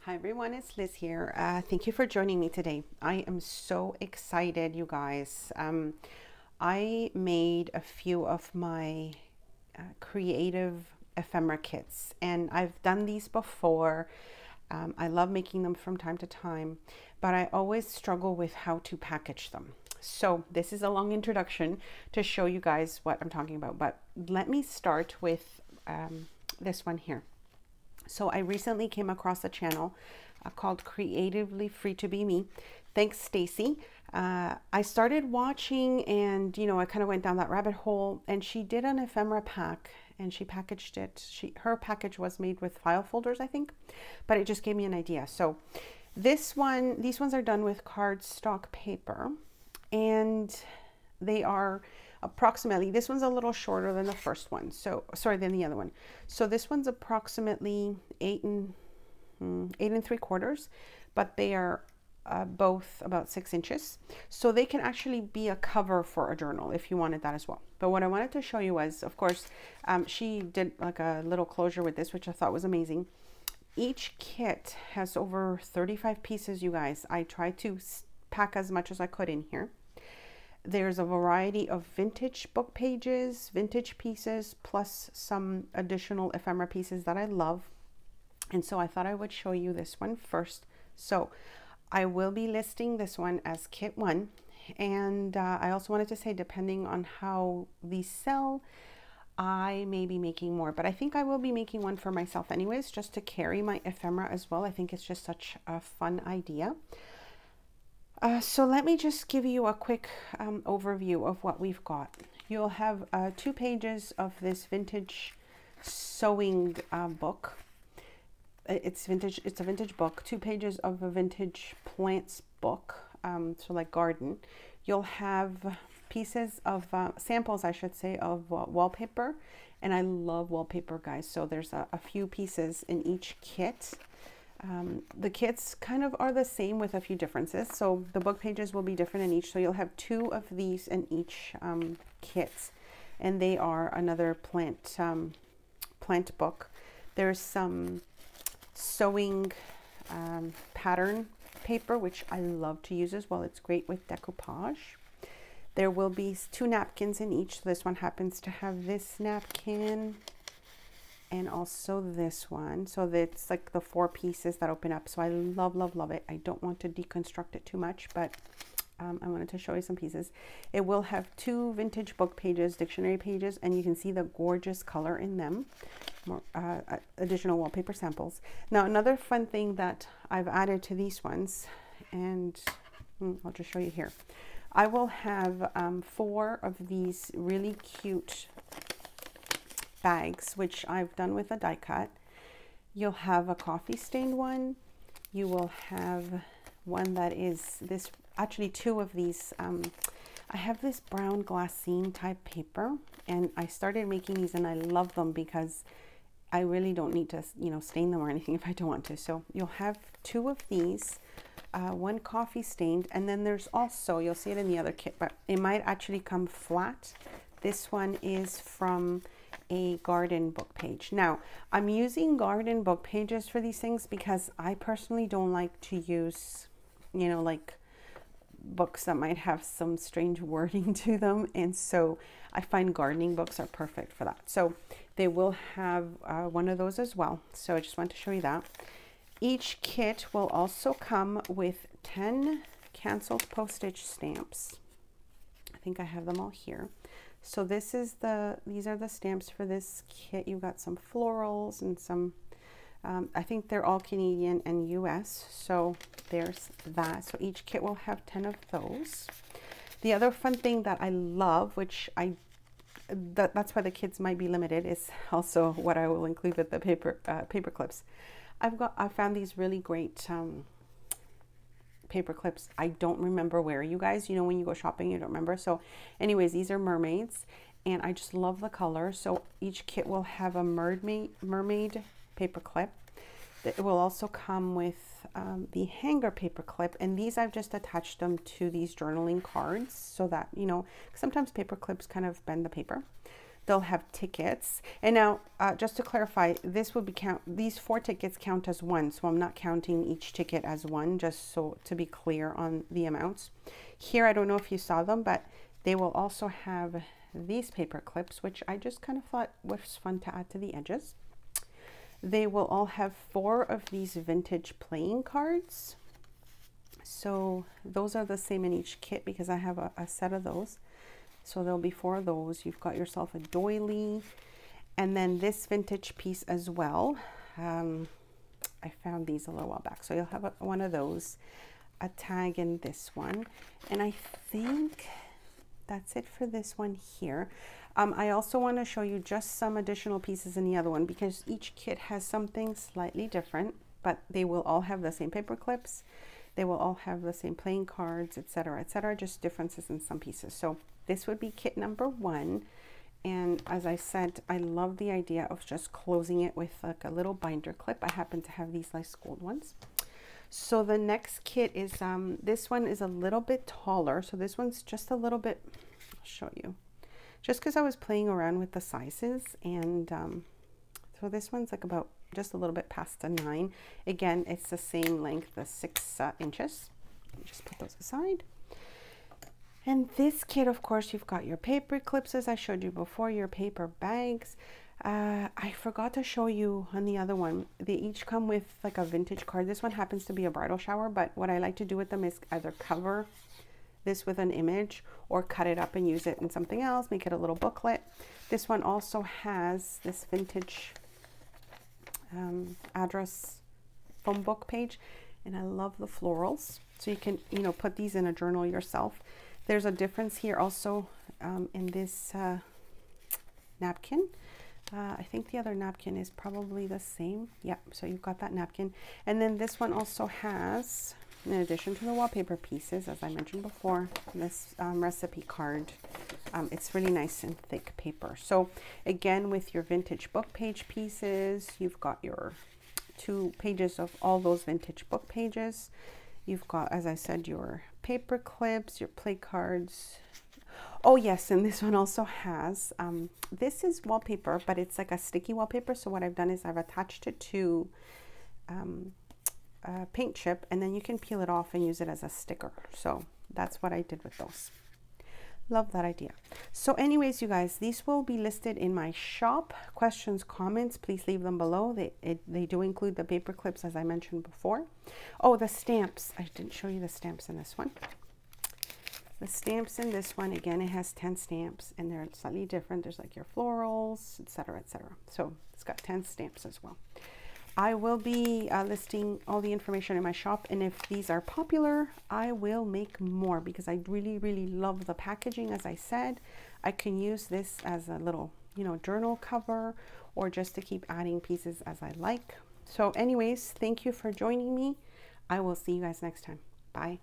Hi everyone, it's Liz here. Thank you for joining me today. I am so excited, you guys. I made a few of my creative ephemera kits, and I've done these before. I love making them from time to time, but I always struggle with how to package them. So this is a long introduction to show you guys what I'm talking about, but let me start with this one here. So I recently came across a channel called Creatively Free to Be Me. Thanks, Stacy. I started watching and, I kind of went down that rabbit hole, and she did an ephemera pack and she packaged it. Her package was made with file folders, I think, but it just gave me an idea. So these ones are done with cardstock paper, and they are approximately, this one's a little shorter than the first one, than the other one. So this one's approximately 8 3/4, but they are both about 6 inches. So they can actually be a cover for a journal if you wanted that as well. But what I wanted to show you was, of course, she did like a little closure with this, which I thought was amazing. Each kit has over 35 pieces, you guys. I tried to pack as much as I could in here. There's a variety of vintage book pages, vintage pieces, plus some additional ephemera pieces that I love. And so I thought I would show you this one first. So I will be listing this one as kit 1. And I also wanted to say, depending on how these sell, I may be making more, but I think I will be making one for myself anyways, just to carry my ephemera as well. I think it's just such a fun idea. So let me just give you a quick overview of what we've got. You'll have 2 pages of this vintage sewing book. It's a vintage book. 2 pages of a vintage plants book, so like garden. You'll have pieces of samples, I should say, of wallpaper, and I love wallpaper, guys. So there's a few pieces in each kit. The kits kind of are the same with a few differences. So the book pages will be different in each. So you'll have 2 of these in each kit, and they are another plant book. There's some sewing pattern paper, which I love to use as well. It's great with decoupage. There will be 2 napkins in each. So this one happens to have this napkin and also this one. So it's like the 4 pieces that open up. So I love, love, love it. I don't want to deconstruct it too much, but I wanted to show you some pieces. It will have 2 vintage book pages, dictionary pages, and you can see the gorgeous color in them. More additional wallpaper samples. Now, another fun thing that I've added to these ones, and I'll just show you here. I will have 4 of these really cute bags, which I've done with a die cut. You'll have a coffee stained one. You will have one that is this, actually 2 of these. I have this brown glassine type paper, and I started making these, and I love them because I really don't need to, stain them or anything if I don't want to. So you'll have 2 of these, 1 coffee stained, and then there's also, you'll see it in the other kit, but it might actually come flat. This one is from a garden book page. Now, I'm using garden book pages for these things because I personally don't like to use, like books that might have some strange wording to them, and so I find gardening books are perfect for that. So they will have one of those as well. So I just want to show you that. Each kit will also come with 10 canceled postage stamps. I think I have them all here. So these are the stamps for this kit. You've got some florals and some, I think they're all Canadian and US. So there's that. So each kit will have 10 of those. The other fun thing that I love, which that's why the kits might be limited, is also what I will include with the paper clips. I found these really great paper clips. I don't remember where, you guys, when you go shopping, you don't remember. So anyways, these are mermaids, and I just love the color. So each kit will have a mermaid paper clip. It will also come with the hanger paper clip, and these I've just attached them to these journaling cards so that, sometimes paper clips kind of bend the paper. They'll have tickets. And now, just to clarify, this would be these 4 tickets count as one. So I'm not counting each ticket as one, just so to be clear on the amounts. Here, I don't know if you saw them, but they will also have these paper clips, which I just kind of thought was fun to add to the edges. They will all have 4 of these vintage playing cards. So those are the same in each kit because I have a set of those. So there'll be 4 of those. You've got yourself a doily, and then this vintage piece as well. I found these a little while back. So you'll have one of those, a tag in this one. And I think that's it for this one here. I also want to show you just some additional pieces in the other one because each kit has something slightly different, but they will all have the same paper clips. They will all have the same playing cards, etc., just differences in some pieces. So this would be kit number 1. And as I said, I love the idea of just closing it with like a little binder clip. I happen to have these nice gold ones. So the next kit is, this one is a little bit taller. So this one's just a little bit, I'll show you. Just because I was playing around with the sizes. And so this one's like about just a little bit past a 9. Again, it's the same length, the 6 inches. Just put those aside. And this kit, of course, you've got your paper clips, as I showed you before, your paper bags. I forgot to show you on the other one. They each come with like a vintage card. This one happens to be a bridal shower, but what I like to do with them is either cover this with an image or cut it up and use it in something else, make it a little booklet. This one also has this vintage address phone book page, and I love the florals. So you can, you know, put these in a journal yourself. There's a difference here also in this napkin. I think the other napkin is probably the same. Yep, so you've got that napkin. And then this one also has, in addition to the wallpaper pieces, as I mentioned before, this recipe card. It's really nice and thick paper. So again, with your vintage book page pieces, you've got your 2 pages of all those vintage book pages. You've got, as I said, your paper clips, your play cards. Oh yes, and this one also has, this is wallpaper, but it's like a sticky wallpaper. So what I've done is I've attached it to a paint chip, and then you can peel it off and use it as a sticker. So that's what I did with those. Love that idea. So anyways, you guys, these will be listed in my shop. Questions, comments, please leave them below. They do include the paper clips, as I mentioned before. Oh, the stamps. I didn't show you the stamps in this one. The stamps in this one, again, it has 10 stamps, and they're slightly different. There's like your florals, etc., etc. So it's got 10 stamps as well. I will be listing all the information in my shop, and if these are popular, I will make more because I really, really love the packaging. As I said, I can use this as a little, you know, journal cover or just to keep adding pieces as I like. So anyways, thank you for joining me. I will see you guys next time. Bye.